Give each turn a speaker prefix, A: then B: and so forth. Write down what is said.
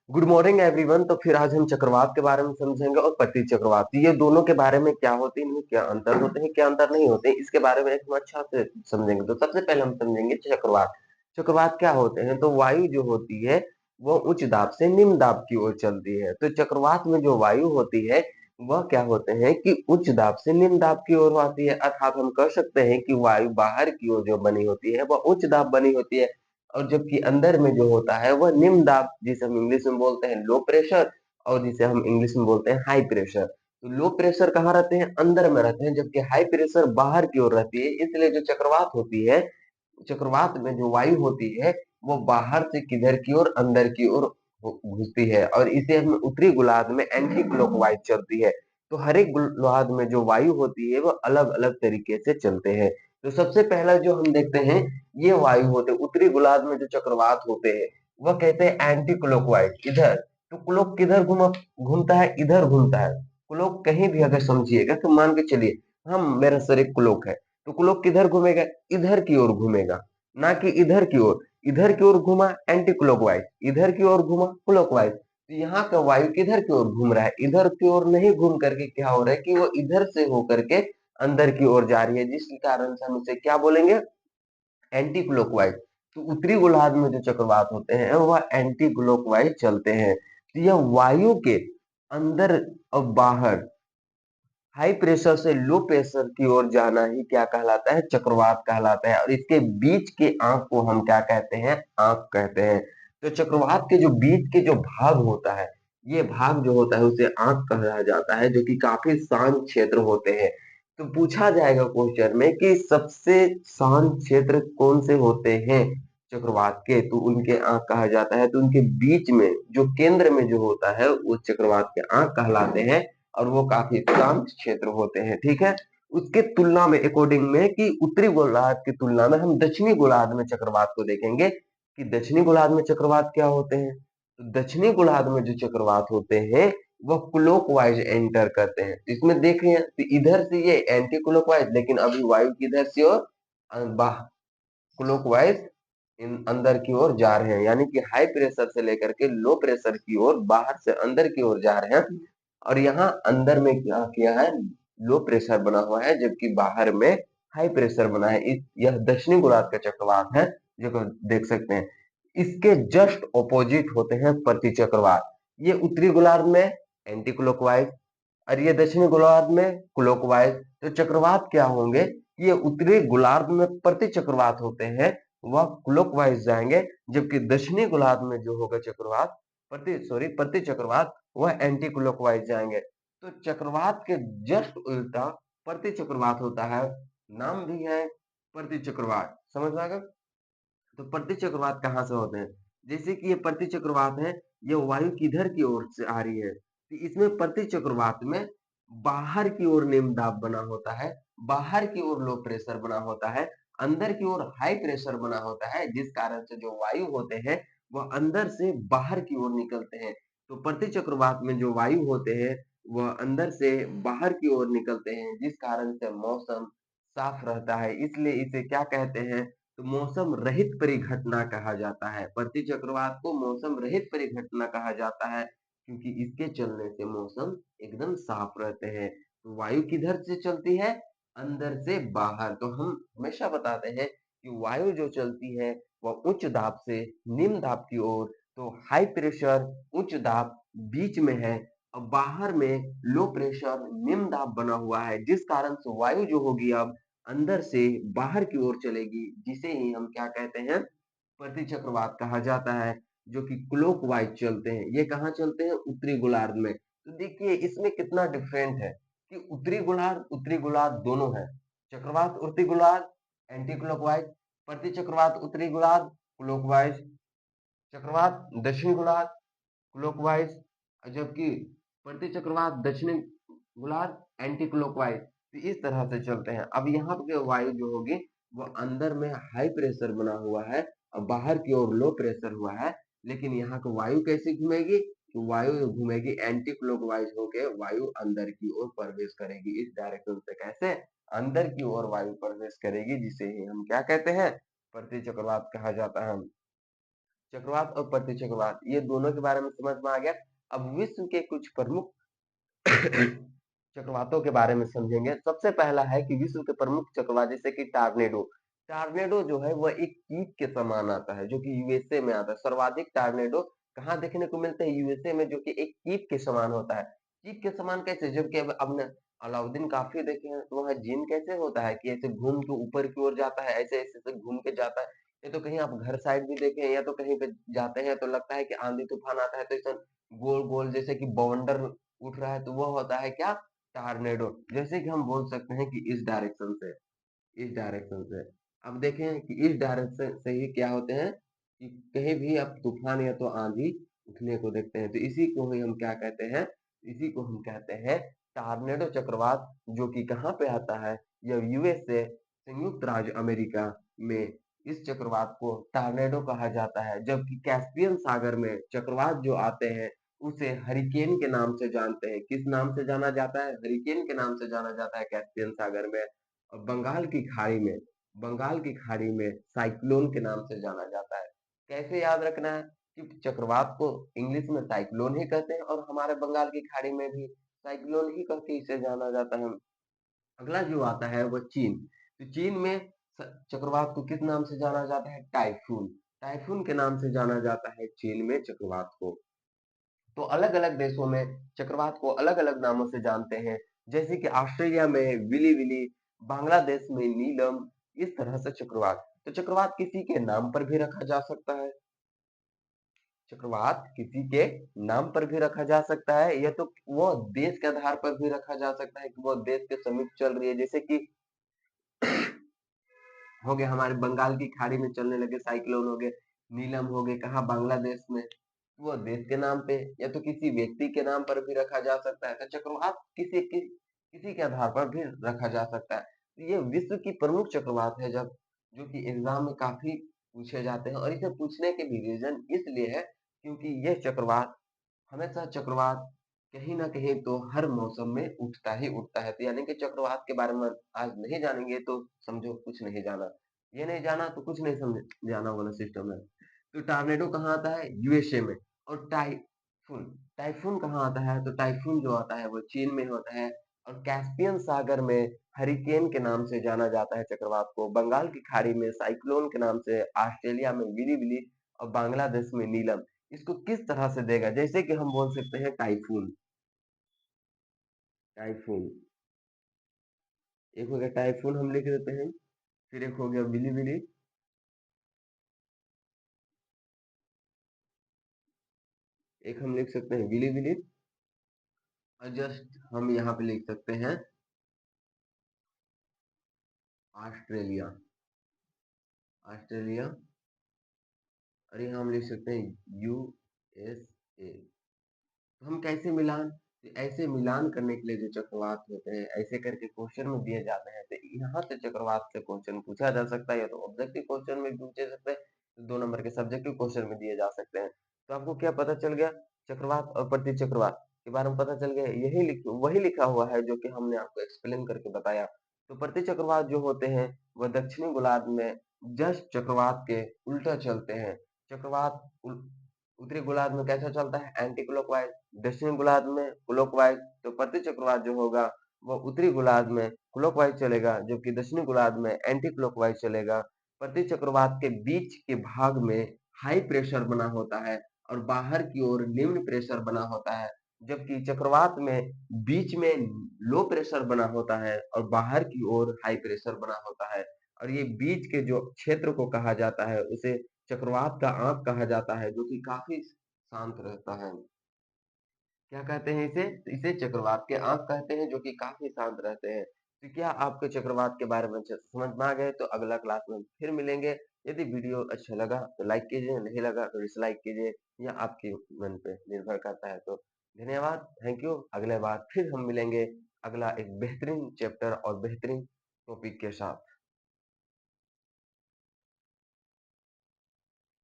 A: Good morning everyone. तो फिर आज हम चक्रवात के बारे में समझेंगे और पति चक्रवात, ये दोनों के बारे में क्या होते हैं, इनमें क्या अंतर होते हैं, क्या अंतर नहीं होते हैं, इसके बारे में एक हम अच्छा से समझेंगे। तो सबसे पहले हम समझेंगे चक्रवात। चक्रवात क्या होते हैं? तो वायु जो होती है वो उच्च दाब से निम्न दाब की ओर चलती है। तो चक्रवात में जो वायु होती है वह क्या होते हैं कि उच्च दाब से निम्न दाब की ओर आती है। अर्थात हम कह सकते हैं कि वायु बाहर की ओर जो बनी होती है वह उच्च दाब बनी होती है, और जबकि अंदर में जो होता है वह निम्न दाब, जिसे हम इंग्लिश में बोलते हैं लो प्रेशर, और जिसे हम इंग्लिश में बोलते हैं हाई प्रेशर। तो लो प्रेशर कहाँ रहते हैं? अंदर में रहते हैं, जबकि हाई प्रेशर बाहर की ओर रहती है। इसलिए जो चक्रवात होती है, चक्रवात में जो वायु होती है वो बाहर से किधर की ओर? अंदर की ओर घुसती है, और इसे हम उत्तरी गोलार्ध में एंटी क्लॉकवाइज चलती है। तो हर एक गोलार्ध में जो वायु होती है वो अलग अलग तरीके से चलते हैं। तो सबसे पहला जो हम देखते हैं, ये वायु होते हैं उत्तरी गोलार्ध में जो चक्रवात होते हैं वह कहते हैं एंटी क्लॉकवाइज, इधर। तो क्लॉक किधर घूमता है? इधर घूमता है। क्लॉक कहीं भी अगर समझिएगा तो मान के चलिए हम, मेरा सर एक क्लॉक है, तो क्लॉक किधर घूमेगा? इधर की ओर घूमेगा, ना कि इधर की ओर। इधर की ओर घुमा एंटी क्लॉकवाइज, इधर की ओर घुमा क्लॉकवाइज। तो यहाँ का वायु किधर की ओर घूम रहा है? इधर की ओर नहीं घूम करके क्या हो रहा है कि वो इधर से होकर के अंदर की ओर जा रही है, जिसके कारण से हम इसे क्या बोलेंगे? Anti clockwise. तो उत्तरी गोलार्ध में जो चक्रवात होते हैं वह एंटी क्लॉकवाइज चलते हैं। तो यह वायु के अंदर और बाहर हाई प्रेशर से लो प्रेशर की ओर जाना ही क्या कहलाता है? चक्रवात कहलाता है। और इसके बीच के आंक को हम क्या कहते हैं? आंक कहते हैं। तो चक्रवात के जो बीच के जो भाग होता है, ये भाग जो होता है उसे आंक कहा जाता है, जो कि काफी शांत क्षेत्र होते हैं। तो पूछा जाएगा क्वेश्चन में कि सबसे शांत क्षेत्र कौन से होते हैं चक्रवात के? तो उनके आंक कहा जाता है। तो उनके बीच में जो केंद्र में जो होता है वो चक्रवात के आंक कहलाते हैं, और वो काफी शांत क्षेत्र होते हैं। ठीक है। उसके तुलना में अकॉर्डिंग में कि उत्तरी गोलार्ध की तुलना में हम दक्षिणी गोलार्ध में चक्रवात को देखेंगे कि दक्षिणी गोलार्ध में चक्रवात क्या होते हैं। तो दक्षिणी गोलार्ध में जो चक्रवात होते हैं वह क्लॉकवाइज एंटर करते हैं। इसमें देखें तो इधर से ये एंटी क्लॉकवाइज, लेकिन अभी वायु किधर से और क्लॉकवाइज इन अंदर की ओर जा रहे हैं, यानी कि हाई प्रेशर से लेकर के लो प्रेशर की ओर, बाहर से अंदर की ओर जा रहे हैं। और यहाँ अंदर में क्या किया है? लो प्रेशर बना हुआ है, जबकि बाहर में हाई प्रेशर बना है। यह दक्षिणी गोलार्ध का चक्रवात है, जो कि देख सकते हैं। इसके जस्ट ऑपोजिट होते हैं प्रति चक्रवात। ये उत्तरी गोलार्ध में एंटी क्लॉकवाइज, और ये दक्षिणी गोलार्ध में क्लॉकवाइज। तो चक्रवात क्या होंगे? ये उत्तरी गोलार्ध में प्रति चक्रवात होते हैं वह क्लॉकवाइज जाएंगे, जबकि दक्षिणी गोलार्ध में जो होगा चक्रवात, प्रति चक्रवात, वह एंटी क्लॉकवाइज जाएंगे। तो चक्रवात के जस्ट उल्टा प्रति चक्रवात होता है, नाम भी है प्रति चक्रवात। समझ में आ गया? तो प्रति चक्रवात कहाँ से होते हैं? जैसे कि ये प्रति चक्रवात है, ये वायु किधर की ओर से आ रही है, तो इसमें प्रति चक्रवात में बाहर की ओर निम्न दाब बना होता है, बाहर की ओर लो प्रेशर बना होता है, अंदर की ओर हाई प्रेशर बना होता है, जिस कारण से जो वायु होते हैं वह अंदर से बाहर की ओर निकलते हैं। तो प्रति चक्रवात में जो वायु होते हैं वह अंदर से बाहर की ओर निकलते हैं, जिस कारण से मौसम साफ रहता है। इसलिए इसे क्या कहते हैं? तो मौसम रहित परिघटना कहा जाता है। प्रति चक्रवात को मौसम रहित परिघटना कहा जाता है, क्योंकि इसके चलने से मौसम एकदम साफ रहते हैं। तो वायु किधर से चलती है? अंदर से बाहर। तो हम हमेशा बताते हैं कि वायु जो चलती है वह उच्च दाब से निम्न दाब की ओर। तो हाई प्रेशर उच्च दाब बीच में है, और बाहर में लो प्रेशर निम्न दाब बना हुआ है, जिस कारण से वायु जो होगी अब अंदर से बाहर की ओर चलेगी, जिसे ही हम क्या कहते हैं? प्रति चक्रवात कहा जाता है, जो कि क्लॉकवाइज चलते हैं। ये कहाँ चलते हैं? उत्तरी गोलार्ध में। तो देखिए इसमें कितना डिफरेंट है कि उत्तरी गोलार्ध दोनों है। चक्रवात उत्तरी गोलार्ध एंटी क्लॉकवाइज, प्रति चक्रवात उत्तरी गोलार्ध क्लॉकवाइज, चक्रवात दक्षिणी गोलार्ध क्लॉकवाइज, जबकि प्रति चक्रवात दक्षिणी गोलार्ध एंटी क्लॉकवाइज। तो इस तरह से चलते हैं। अब यहाँ पे वायु जो होगी वो अंदर में हाई प्रेशर बना हुआ है और बाहर की ओर लो प्रेशर हुआ है, लेकिन यहाँ की वायु कैसे घूमेगी? तो वायु घूमेगी एंटी क्लॉकवाइज होके, वायु अंदर की ओर प्रवेश करेगी। इस डायरेक्शन से कैसे? अंदर की ओर वायु प्रवेश करेगी, जिसे ही हम क्या कहते हैं? प्रति चक्रवात कहा जाता है। चक्रवात और प्रतिचक्रवात ये दोनों के बारे में समझ में आ गया। अब विश्व के कुछ प्रमुख चक्रवातों के बारे में समझेंगे। सबसे पहला है कि विश्व के प्रमुख चक्रवात जैसे कि टार्नेडो। टार्नेडो जो है वह एक कीट के समान आता है जो कि यूएसए में आता है। सर्वाधिक टार्नेडो कहाँ देखने को मिलते हैं? यूएसए में, जो कि एक कीट के समान होता है। कीट के समान कैसे? जबकि अब हमने अलाउद्दीन काफी देखे हैं, तो वह जिन कैसे होता है कि ऐसे घूम के ऊपर की ओर जाता है, ऐसे ऐसे ऐसे घूम के जाता है। ये तो कहीं आप घर साइड भी देखे हैं या तो कहीं पे जाते हैं तो लगता है कि आंधी तूफान आता है तो ऐसा गोल गोल जैसे कि बवंडर उठ रहा है, तो वह होता है क्या? टार्नेडो। जैसे कि हम बोल सकते हैं कि इस डायरेक्शन से अब देखें कि इस डायरेक्शन से ही क्या होते हैं कि कहीं भी आप तूफान या तो आंधी उठने को देखते हैं, तो इसी को ही हम क्या कहते हैं? इसी को हम कहते हैं टार्नेडो चक्रवात, जो कि कहाँ पे आता है? यह यूएसए, संयुक्त राज्य अमेरिका में इस चक्रवात को टार्नेडो कहा जाता है। जबकि कैस्पियन सागर में चक्रवात जो आते हैं उसे हरिकेन के नाम से जानते हैं। किस नाम से जाना जाता है? हरिकेन के नाम से जाना जाता है कैस्पियन सागर में। और बंगाल की खाड़ी में साइक्लोन के नाम से जाना जाता है। कैसे याद रखना है? कि चक्रवात को इंग्लिश में साइक्लोन ही कहते हैं और हमारे बंगाल की खाड़ी में भी साइक्लोन ही कह के इसे जाना जाता है। अगला जो आता है वो चीन। तो चीन में चक्रवात को किस नाम से जाना जाता है? टाइफून। टाइफून के नाम से जाना जाता है चीन में चक्रवात को। तो अलग-अलग देशों में चक्रवात को अलग-अलग नामों से जानते हैं। जैसे कि ऑस्ट्रेलिया में विली विली, बांग्लादेश में नीलम, इस तरह से चक्रवात। तो चक्रवात किसी के नाम पर भी रखा जा सकता है। चक्रवात किसी के नाम पर भी रखा जा सकता है, या तो वो देश के आधार पर भी रखा जा सकता है कि वो देश के समीप चल रही है। जैसे कि हो गए हमारे बंगाल की खाड़ी में चलने लगे साइक्लोन, हो गए नीलम, हो गए कहाँ? बांग्लादेश में। वो देश के नाम पे या तो किसी व्यक्ति के नाम पर भी रखा जा सकता है। तो चक्रवात किसी के आधार पर भी रखा जा सकता है। तो ये विश्व की प्रमुख चक्रवात है, जब जो कि एग्जाम में काफी पूछे जाते हैं। और इसे पूछने के भी रीजन इसलिए है क्योंकि ये चक्रवात हमेशा चक्रवात कहीं न कहीं तो हर मौसम में उठता ही उठता है। तो यानी कि चक्रवात के बारे में आज नहीं जानेंगे तो समझो कुछ नहीं जाना। ये नहीं जाना तो कुछ नहीं समझ जाना वाला सिस्टम है। तो टॉर्नेडो कहाँ आता है? यूएसए में। और टाइफून टाइफून कहाँ आता है? तो टाइफून जो आता है वो चीन में होता है। और कैस्पियन सागर में हरिकेन के नाम से जाना जाता है चक्रवात को। बंगाल की खाड़ी में साइक्लोन के नाम से, ऑस्ट्रेलिया में विली विली और बांग्लादेश में नीलम। इसको किस तरह से देगा? जैसे कि हम बोल सकते हैं टाइफून। टाइफून एक हो गया, टाइफून हम लिख देते हैं। फिर एक हो गया विली विली। एक हम लिख सकते हैं विली विली। और जस्ट हम यहाँ पे लिख सकते हैं ऑस्ट्रेलिया। ऑस्ट्रेलिया। और यहाँ हम लिख सकते हैं यूएसए। तो हम कैसे मिलान? तो ऐसे मिलान करने के लिए जो चक्रवात होते हैं ऐसे करके क्वेश्चन में दिए जाते हैं, तो यहाँ से चक्रवात से क्वेश्चन पूछा जा सकता है, या तो ऑब्जेक्टिव क्वेश्चन में पूछे सकते हैं, तो 2 नंबर के सब्जेक्टिव क्वेश्चन में दिए जा सकते हैं। तो आपको क्या पता चल गया? चक्रवात और प्रतिचक्रवात के बारे में पता चल गया। वही लिखा हुआ है जो कि हमने आपको एक्सप्लेन करके बताया। तो प्रतिचक्रवात जो होते हैं वह दक्षिणी गोलार्ध में जस्ट चक्रवात के उल्टा चलते हैं। चक्रवात उत्तरी गोलार्ध में कैसा चलता है? Anti clockwise. दक्षिणी गोलार्ध में क्लॉकवाइज। तो प्रति चक्रवात जो होगा वो उत्तरी गोलार्ध में क्लॉकवाइज चलेगा, जबकि दक्षिणी गोलार्ध में एंटी क्लॉकवाइज चलेगा। प्रति चक्रवात के बीच के भाग में हाई प्रेशर बना होता है और बाहर की ओर निम्न प्रेशर बना होता है। जबकि चक्रवात में बीच में लो प्रेशर बना होता है और बाहर की ओर हाई प्रेशर बना होता है। और ये बीच के जो क्षेत्र को कहा जाता है उसे चक्रवात का आंक कहा जाता है, जो कि काफी शांत रहता है। क्या कहते हैं इसे? तो इसे चक्रवात के आंक कहते हैं, जो कि काफी शांत रहते हैं। तो क्या आपको चक्रवात के बारे में अच्छे से समझ में आ गए? तो अगला क्लास में फिर मिलेंगे। यदि वीडियो अच्छा लगा तो लाइक कीजिए, नहीं लगा तो डिसलाइक कीजिए, या आपके मन पे निर्भर करता है। तो धन्यवाद, थैंक यू। अगले बार फिर हम मिलेंगे अगला एक बेहतरीन चैप्टर और बेहतरीन टॉपिक के साथ।